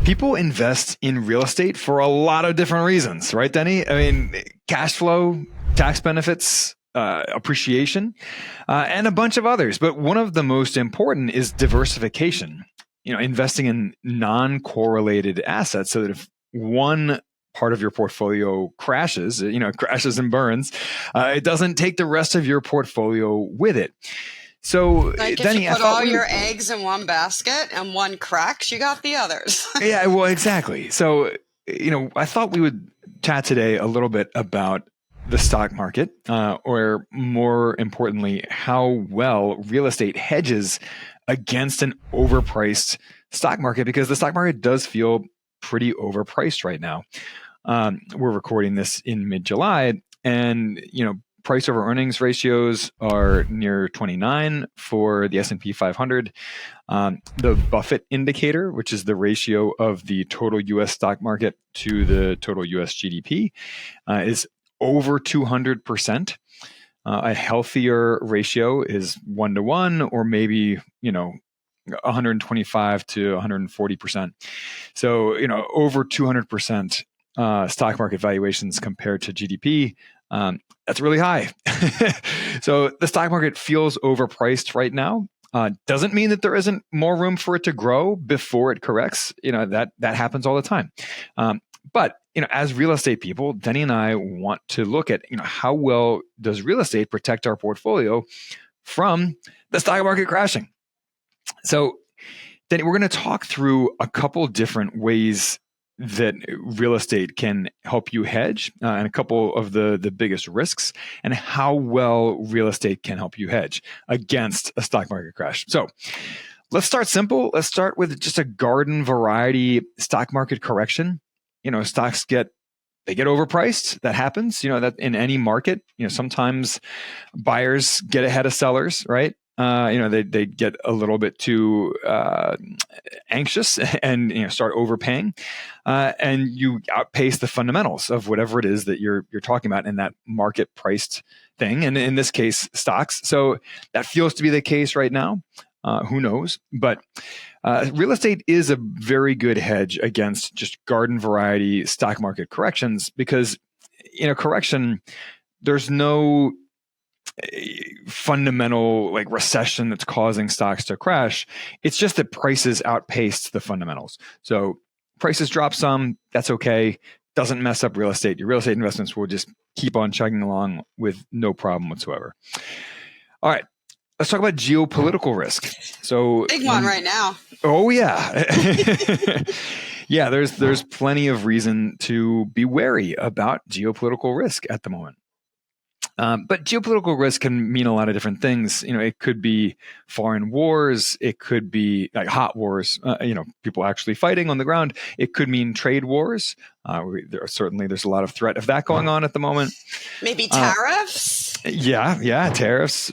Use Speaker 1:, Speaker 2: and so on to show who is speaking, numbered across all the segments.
Speaker 1: People invest in real estate for a lot of different reasons, right, Denny? I mean, cash flow, tax benefits, appreciation, and a bunch of others. But one of the most important is diversification. Investing in non-correlated assets so that if one part of your portfolio crashes, crashes and burns, it doesn't take the rest of your portfolio with it. So,
Speaker 2: like
Speaker 1: Denny,
Speaker 2: if you put all your eggs in one basket and one cracks, you got the others.
Speaker 1: Yeah, well, exactly. So, I thought we would chat today a little bit about the stock market, or more importantly, how well real estate hedges against an overpriced stock market, because the stock market does feel pretty overpriced right now. We're recording this in mid-July, and price over earnings ratios are near 29 for the S&P 500. The Buffett indicator, which is the ratio of the total U.S. stock market to the total U.S. GDP, is over 200%. A healthier ratio is 1-to-1, or maybe 125 to 140%. So over 200% stock market valuations compared to GDP. That's really high. So the stock market feels overpriced right now. Doesn't mean that there isn't more room for it to grow before it corrects. That happens all the time. But as real estate people, Denny and I want to look at how well does real estate protect our portfolio from the stock market crashing. So, Denny, we're going to talk through a couple different ways that real estate can help you hedge, and a couple of the biggest risks, and how well real estate can help you hedge against a stock market crash. So let's start simple. Let's start with just a garden variety stock market correction. Stocks get overpriced. That happens, that in any market. Sometimes buyers get ahead of sellers, right? They get a little bit too anxious and start overpaying, and you outpace the fundamentals of whatever it is that you're talking about in that market priced thing, and in this case, stocks. So that feels to be the case right now. Who knows? But real estate is a very good hedge against just garden variety stock market corrections, because in a correction, there's no fundamental recession that's causing stocks to crash. It's just that prices outpaced the fundamentals. So prices drop some, that's okay. Doesn't mess up real estate. Your real estate investments will just keep on chugging along with no problem whatsoever. All right. Let's talk about geopolitical risk. So
Speaker 2: big one right now.
Speaker 1: Oh yeah. Yeah, there's plenty of reason to be wary about geopolitical risk at the moment. But geopolitical risk can mean a lot of different things. It could be foreign wars. It could be like hot wars, people actually fighting on the ground. It could mean trade wars. There's a lot of threat of that going on at the moment.
Speaker 2: Maybe tariffs?
Speaker 1: Yeah, tariffs.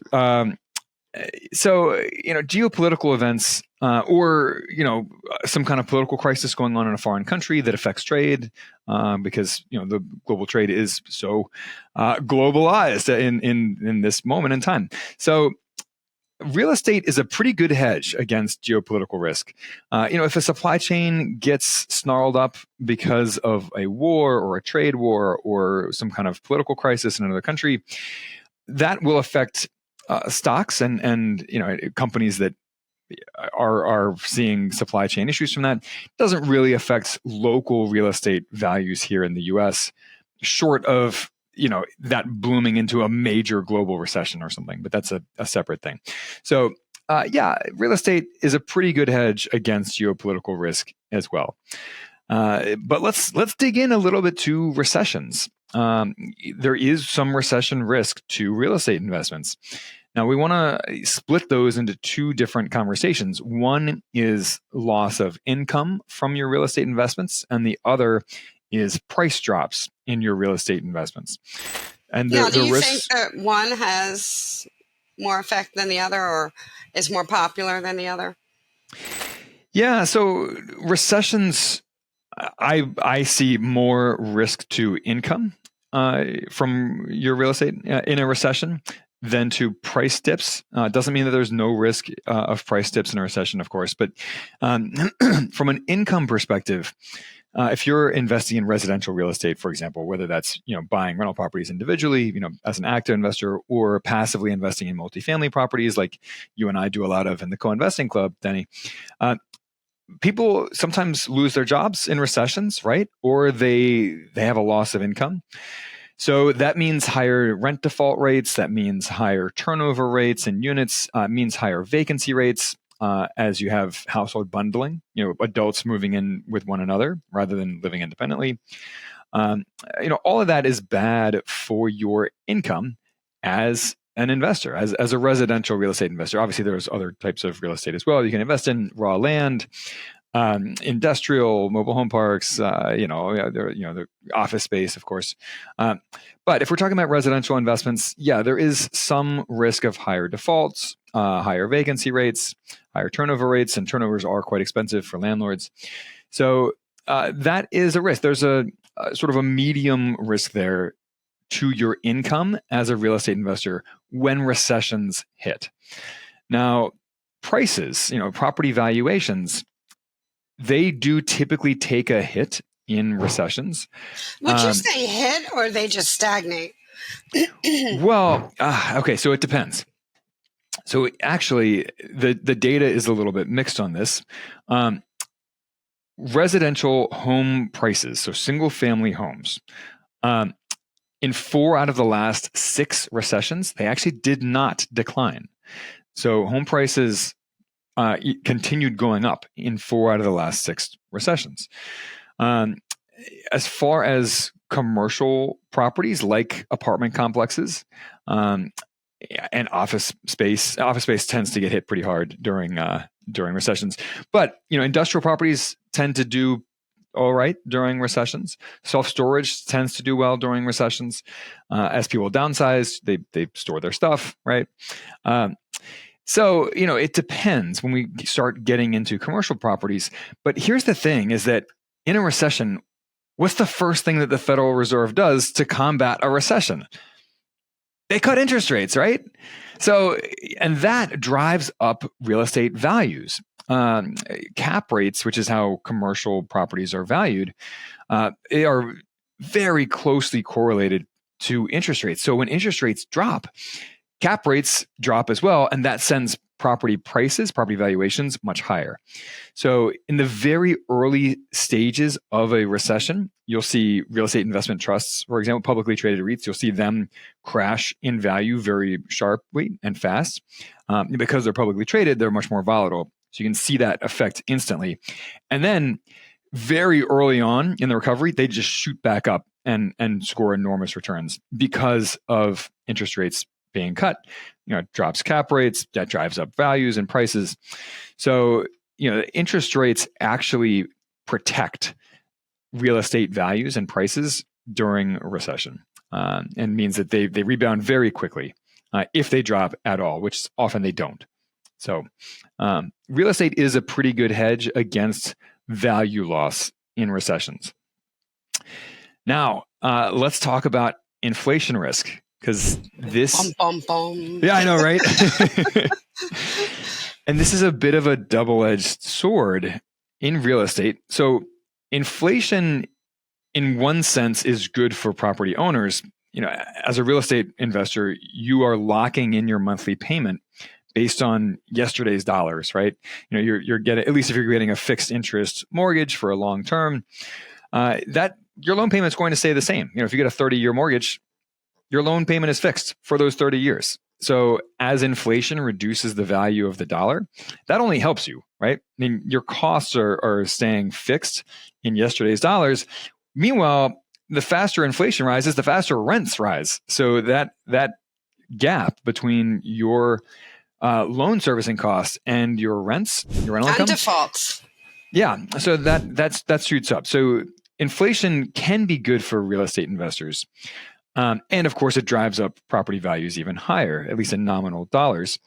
Speaker 1: So, geopolitical events, or, some kind of political crisis going on in a foreign country that affects trade, because, the global trade is so globalized in this moment in time. So real estate is a pretty good hedge against geopolitical risk. If a supply chain gets snarled up because of a war or a trade war or some kind of political crisis in another country, that will affect stocks and companies that are seeing supply chain issues from that. Doesn't really affect local real estate values here in the U.S., short of that blooming into a major global recession or something. But that's a separate thing. So real estate is a pretty good hedge against geopolitical risk as well. But let's dig in a little bit to recessions. There is some recession risk to real estate investments. Now, we want to split those into two different conversations. One is loss of income from your real estate investments, and the other is price drops in your real estate investments. And
Speaker 2: do you think that one has more effect than the other, or is more popular than the other?
Speaker 1: Yeah, so recessions, I see more risk to income from your real estate in a recession. than to price dips. Doesn't mean that there's no risk of price dips in a recession, of course, but from an income perspective, if you're investing in residential real estate, for example, whether that's buying rental properties individually, as an active investor, or passively investing in multifamily properties, like you and I do a lot of in the co-investing club, Denny, people sometimes lose their jobs in recessions, right? Or they have a loss of income. So that means higher rent default rates. That means higher turnover rates in units. Means higher vacancy rates. As you have household bundling, adults moving in with one another rather than living independently. All of that is bad for your income as an investor, as a residential real estate investor. Obviously, there's other types of real estate as well. You can invest in raw land, industrial, mobile home parks, the office space, of course. But if we're talking about residential investments, there is some risk of higher defaults, higher vacancy rates, higher turnover rates, and turnovers are quite expensive for landlords. So that is a risk. There's a sort of a medium risk there to your income as a real estate investor when recessions hit. Now, prices, property valuations, they do typically take a hit in recessions.
Speaker 2: Would you say hit, or they just stagnate?
Speaker 1: Well, okay, so it depends. So actually, the data is a little bit mixed on this. Residential home prices, so single-family homes, in 4 out of the last 6 recessions, they actually did not decline. So home prices continued going up in 4 out of the last 6 recessions. As far as commercial properties like apartment complexes and office space tends to get hit pretty hard during recessions. But industrial properties tend to do all right during recessions. Self-storage tends to do well during recessions. As people downsize, they store their stuff, right? So, it depends when we start getting into commercial properties. But here's the thing is that in a recession, what's the first thing that the Federal Reserve does to combat a recession? They cut interest rates, right? So, and that drives up real estate values. Cap rates, which is how commercial properties are valued, they are very closely correlated to interest rates. So when interest rates drop, cap rates drop as well, and that sends property prices, property valuations much higher. So in the very early stages of a recession, you'll see real estate investment trusts, for example, publicly traded REITs, you'll see them crash in value very sharply and fast. Because they're publicly traded, they're much more volatile. So you can see that effect instantly. And then very early on in the recovery, they just shoot back up and score enormous returns because of interest rates being cut. It drops cap rates, that drives up values and prices. So, interest rates actually protect real estate values and prices during a recession, and means that they rebound very quickly if they drop at all, which often they don't. So, real estate is a pretty good hedge against value loss in recessions. Now, let's talk about inflation risk. Because this, yeah, I know, right? And this is a bit of a double-edged sword in real estate. So inflation, in one sense, is good for property owners. As a real estate investor, you are locking in your monthly payment based on yesterday's dollars, right? You're getting, at least if you're getting a fixed interest mortgage for a long term, that your loan payment is going to stay the same. If you get a 30-year mortgage, your loan payment is fixed for those 30 years. So as inflation reduces the value of the dollar, that only helps you, right? I mean, your costs are staying fixed in yesterday's dollars. Meanwhile, the faster inflation rises, the faster rents rise. So that gap between your loan servicing costs and your rents, your rental income,
Speaker 2: defaults.
Speaker 1: Yeah, so that shoots up. So inflation can be good for real estate investors. And of course, it drives up property values even higher, at least in nominal dollars.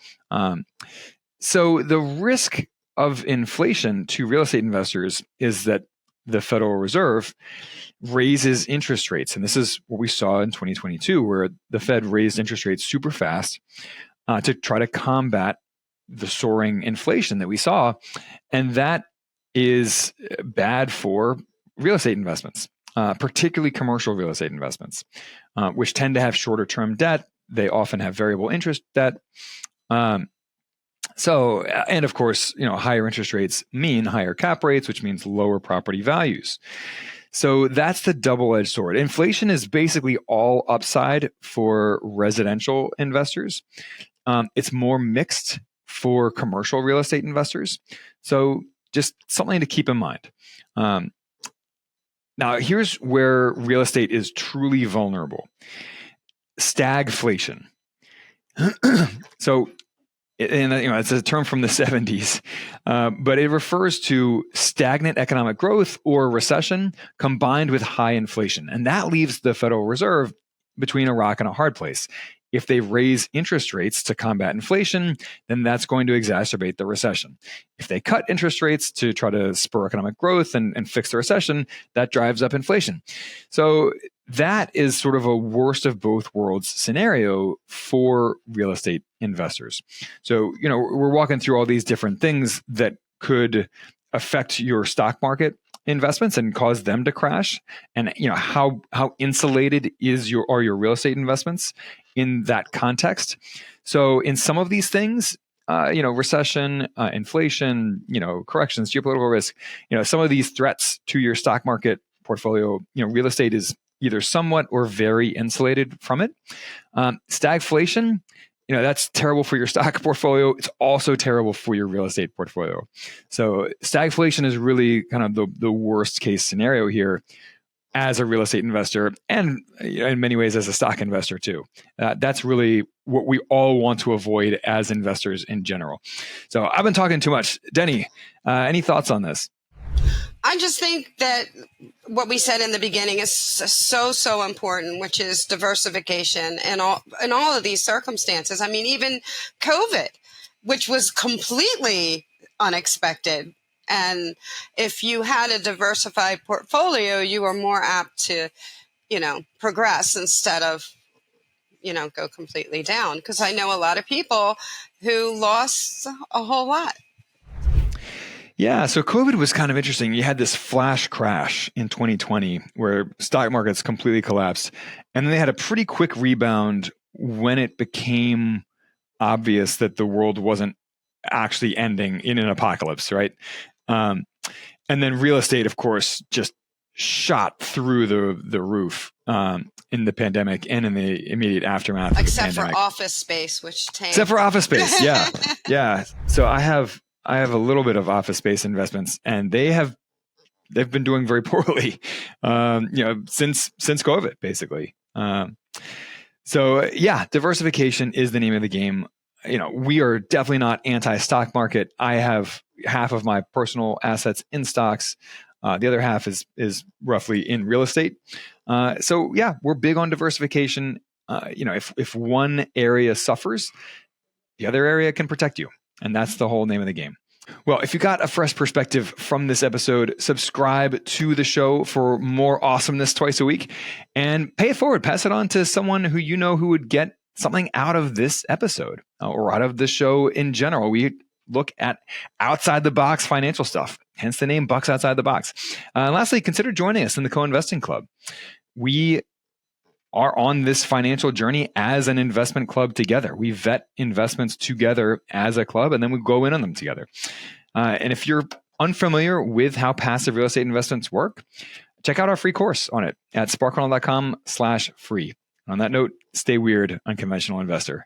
Speaker 1: So the risk of inflation to real estate investors is that the Federal Reserve raises interest rates, and this is what we saw in 2022, where the Fed raised interest rates super fast to try to combat the soaring inflation that we saw, and that is bad for real estate investments, particularly commercial real estate investments, which tend to have shorter term debt. They often have variable interest debt. So, and of course, higher interest rates mean higher cap rates, which means lower property values. So that's the double-edged sword. Inflation is basically all upside for residential investors. It's more mixed for commercial real estate investors. So just something to keep in mind. Now, here's where real estate is truly vulnerable. Stagflation. So, it's a term from the 70s, but it refers to stagnant economic growth or recession combined with high inflation. And that leaves the Federal Reserve between a rock and a hard place. If they raise interest rates to combat inflation, then that's going to exacerbate the recession. If they cut interest rates to try to spur economic growth and fix the recession, that drives up inflation. So that is sort of a worst of both worlds scenario for real estate investors. So, we're walking through all these different things that could affect your stock market investments and cause them to crash. And, how insulated are your real estate investments in that context. So in some of these things, recession, inflation, corrections, geopolitical risk, some of these threats to your stock market portfolio, real estate is either somewhat or very insulated from it. Stagflation, that's terrible for your stock portfolio. It's also terrible for your real estate portfolio. So stagflation is really kind of the worst case scenario here as a real estate investor, and in many ways as a stock investor too. That's really what we all want to avoid as investors in general. So I've been talking too much. Denny, any thoughts on this?
Speaker 2: I just think that what we said in the beginning is so important, which is diversification in all of these circumstances. I mean, even COVID, which was completely unexpected. And if you had a diversified portfolio, you were more apt to, progress instead of, go completely down. Because I know a lot of people who lost a whole lot.
Speaker 1: Yeah, so COVID was kind of interesting. You had this flash crash in 2020 where stock markets completely collapsed. And then they had a pretty quick rebound when it became obvious that the world wasn't actually ending in an apocalypse, right? And then real estate, of course, just shot through the roof in the pandemic and in the immediate aftermath.
Speaker 2: Except for office space, which tanked.
Speaker 1: Except for office space, yeah, yeah. So I have a little bit of office space investments, and they've been doing very poorly, since COVID, basically. So yeah, diversification is the name of the game. We are definitely not anti-stock market. I have half of my personal assets in stocks. The other half is roughly in real estate. So yeah, we're big on diversification. If one area suffers, the other area can protect you. And that's the whole name of the game. Well, if you got a fresh perspective from this episode, subscribe to the show for more awesomeness twice a week and pay it forward. Pass it on to someone who who would get something out of this episode or out of the show in general. We look at outside the box financial stuff, hence the name Bucks Outside the Box. And lastly, consider joining us in the Co-Investing Club. We are on this financial journey as an investment club together. We vet investments together as a club, and then we go in on them together. And if you're unfamiliar with how passive real estate investments work, check out our free course on it at sparkfunnel.com/free. On that note, stay weird, unconventional investor.